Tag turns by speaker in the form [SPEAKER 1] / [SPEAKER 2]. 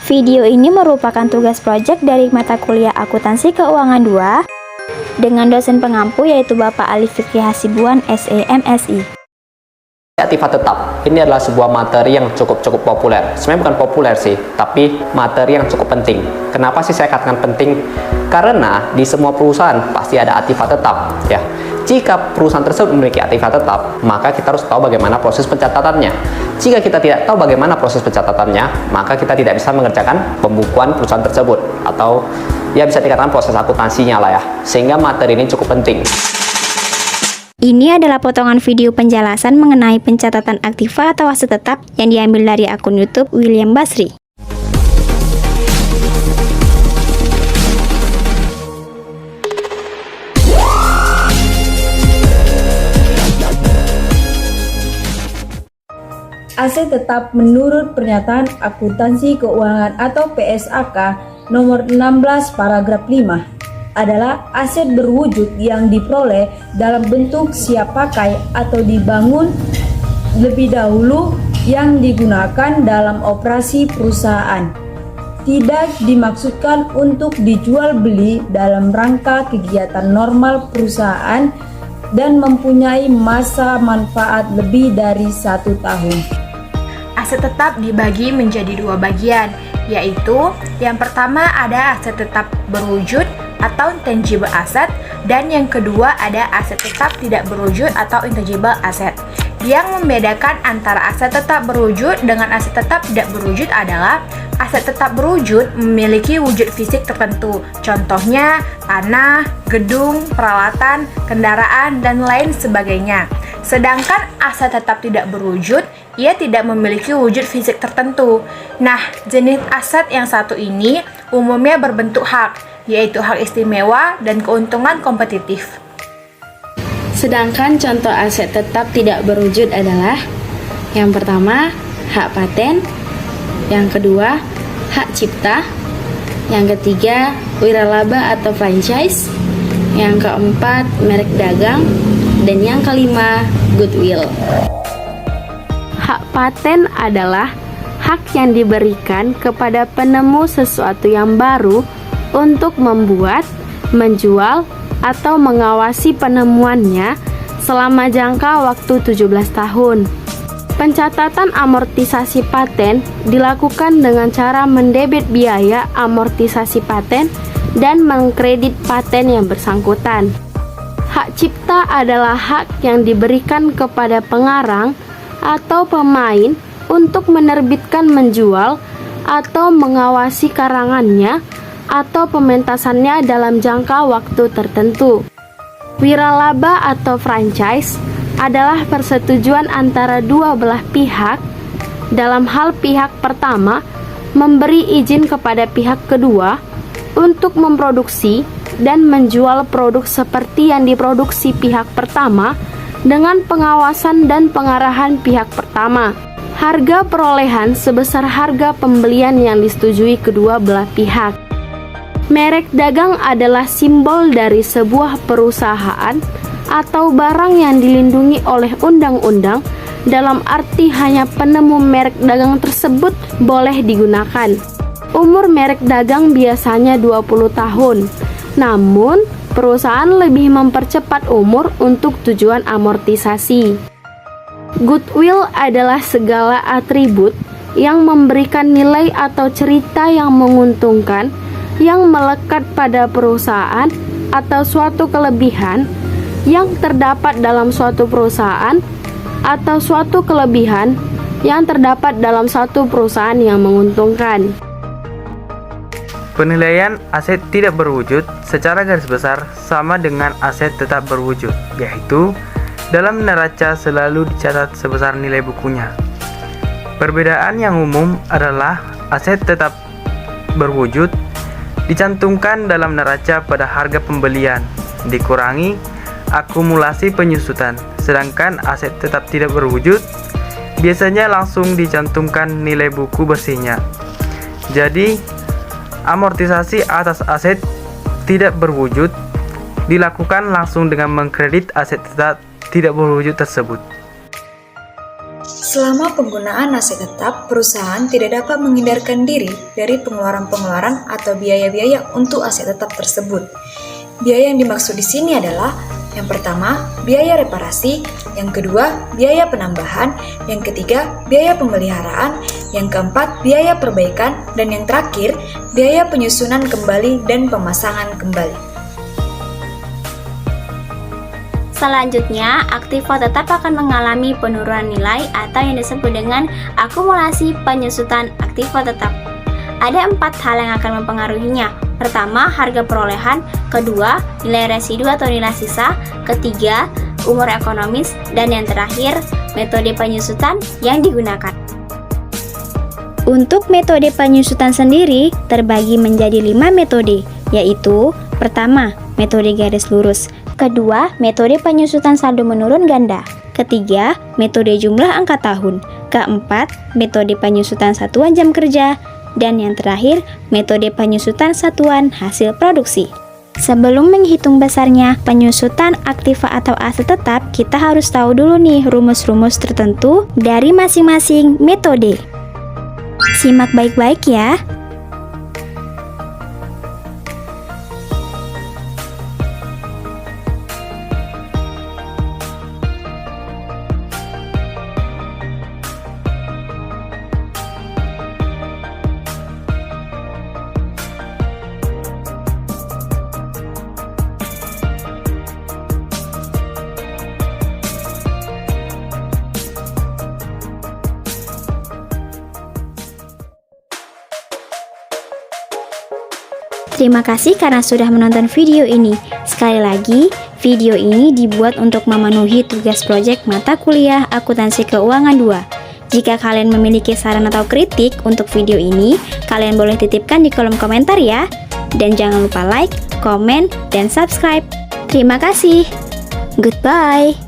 [SPEAKER 1] Video ini merupakan tugas proyek dari mata kuliah Akuntansi Keuangan 2 dengan dosen pengampu yaitu Bapak Ali Fikri Hasibuan, SE, MSI.
[SPEAKER 2] Aktiva tetap, ini adalah sebuah materi yang cukup populer. Sebenarnya bukan populer sih, tapi materi yang cukup penting. Kenapa sih saya katakan penting? Karena di semua perusahaan pasti ada aktiva tetap, ya. Jika perusahaan tersebut memiliki aktiva tetap, maka kita harus tahu bagaimana proses pencatatannya. Jika kita tidak tahu bagaimana proses pencatatannya, maka kita tidak bisa mengerjakan pembukuan perusahaan tersebut, atau ya bisa dikatakan proses akuntansinya lah ya. Sehingga materi ini cukup penting.
[SPEAKER 1] Ini adalah potongan video penjelasan mengenai pencatatan aktiva atau aset tetap yang diambil dari akun YouTube William Basri.
[SPEAKER 3] Aset tetap menurut Pernyataan Akuntansi Keuangan atau PSAK nomor 16 paragraf 5 adalah aset berwujud yang diperoleh dalam bentuk siap pakai atau dibangun lebih dahulu yang digunakan dalam operasi perusahaan. Tidak dimaksudkan untuk dijual beli dalam rangka kegiatan normal perusahaan dan mempunyai masa manfaat lebih dari 1 tahun.
[SPEAKER 4] Aset tetap dibagi menjadi 2 bagian, yaitu yang pertama ada aset tetap berwujud atau intangible asset, dan yang kedua ada aset tetap tidak berwujud atau intangible asset. Yang membedakan antara aset tetap berwujud dengan aset tetap tidak berwujud adalah aset tetap berwujud memiliki wujud fisik tertentu, contohnya tanah, gedung, peralatan, kendaraan, dan lain sebagainya. Sedangkan aset tetap tidak berwujud, ia tidak memiliki wujud fisik tertentu. Nah, jenis aset yang satu ini umumnya berbentuk hak, yaitu hak istimewa dan keuntungan kompetitif.
[SPEAKER 5] Sedangkan contoh aset tetap tidak berwujud adalah yang pertama, hak paten, yang kedua, hak cipta, yang ketiga, wiralaba atau franchise, yang keempat, merek dagang, dan yang kelima, goodwill. Hak paten adalah hak yang diberikan kepada penemu sesuatu yang baru untuk membuat, menjual, atau mengawasi penemuannya selama jangka waktu 17 tahun. Pencatatan amortisasi paten dilakukan dengan cara mendebit biaya amortisasi paten dan mengkredit paten yang bersangkutan. Hak cipta adalah hak yang diberikan kepada pengarang atau pemain untuk menerbitkan, menjual, atau mengawasi karangannya atau pementasannya dalam jangka waktu tertentu. Wiralaba atau franchise adalah persetujuan antara dua belah pihak dalam hal pihak pertama memberi izin kepada pihak kedua untuk memproduksi dan menjual produk seperti yang diproduksi pihak pertama dengan pengawasan dan pengarahan pihak pertama. Harga perolehan sebesar harga pembelian yang disetujui kedua belah pihak. Merek dagang adalah simbol dari sebuah perusahaan atau barang yang dilindungi oleh undang-undang, dalam arti hanya penemu merek dagang tersebut boleh digunakan. Umur merek dagang biasanya 20 tahun. Namun, perusahaan lebih mempercepat umur untuk tujuan amortisasi. Goodwill adalah segala atribut yang memberikan nilai atau cerita yang menguntungkan yang melekat pada perusahaan atau suatu kelebihan yang terdapat dalam suatu perusahaan atau suatu kelebihan yang terdapat dalam suatu perusahaan yang menguntungkan.
[SPEAKER 6] Penilaian aset tidak berwujud secara garis besar sama dengan aset tetap berwujud, yaitu dalam neraca selalu dicatat sebesar nilai bukunya. Perbedaan yang umum adalah aset tetap berwujud dicantumkan dalam neraca pada harga pembelian, dikurangi akumulasi penyusutan, sedangkan aset tetap tidak berwujud biasanya langsung dicantumkan nilai buku bersihnya. Jadi, amortisasi atas aset tidak berwujud dilakukan langsung dengan mengkredit aset tetap tidak berwujud tersebut.
[SPEAKER 7] Selama penggunaan aset tetap, perusahaan tidak dapat menghindarkan diri dari pengeluaran-pengeluaran atau biaya-biaya untuk aset tetap tersebut. Biaya yang dimaksud di sini adalah yang pertama, biaya reparasi, yang kedua, biaya penambahan, yang ketiga, biaya pemeliharaan, yang keempat, biaya perbaikan, dan yang terakhir, biaya penyusunan kembali dan pemasangan kembali.
[SPEAKER 1] Selanjutnya, aktiva tetap akan mengalami penurunan nilai atau yang disebut dengan akumulasi penyusutan aktiva tetap. Ada 4 hal yang akan mempengaruhinya. Pertama, harga perolehan, kedua, nilai residu atau nilai sisa, ketiga, umur ekonomis, dan yang terakhir, metode penyusutan yang digunakan. Untuk metode penyusutan sendiri terbagi menjadi 5 metode, yaitu pertama, metode garis lurus, kedua, metode penyusutan saldo menurun ganda, ketiga, metode jumlah angka tahun, keempat, metode penyusutan satuan jam kerja, dan yang terakhir, metode penyusutan satuan hasil produksi. Sebelum menghitung besarnya penyusutan aktiva atau aset tetap, kita harus tahu dulu nih rumus-rumus tertentu dari masing-masing metode. Simak baik-baik ya. Terima kasih karena sudah menonton video ini. Sekali lagi, video ini dibuat untuk memenuhi tugas proyek mata kuliah Akuntansi Keuangan 2. Jika kalian memiliki saran atau kritik untuk video ini, kalian boleh titipkan di kolom komentar ya. Dan jangan lupa like, komen, dan subscribe. Terima kasih. Goodbye.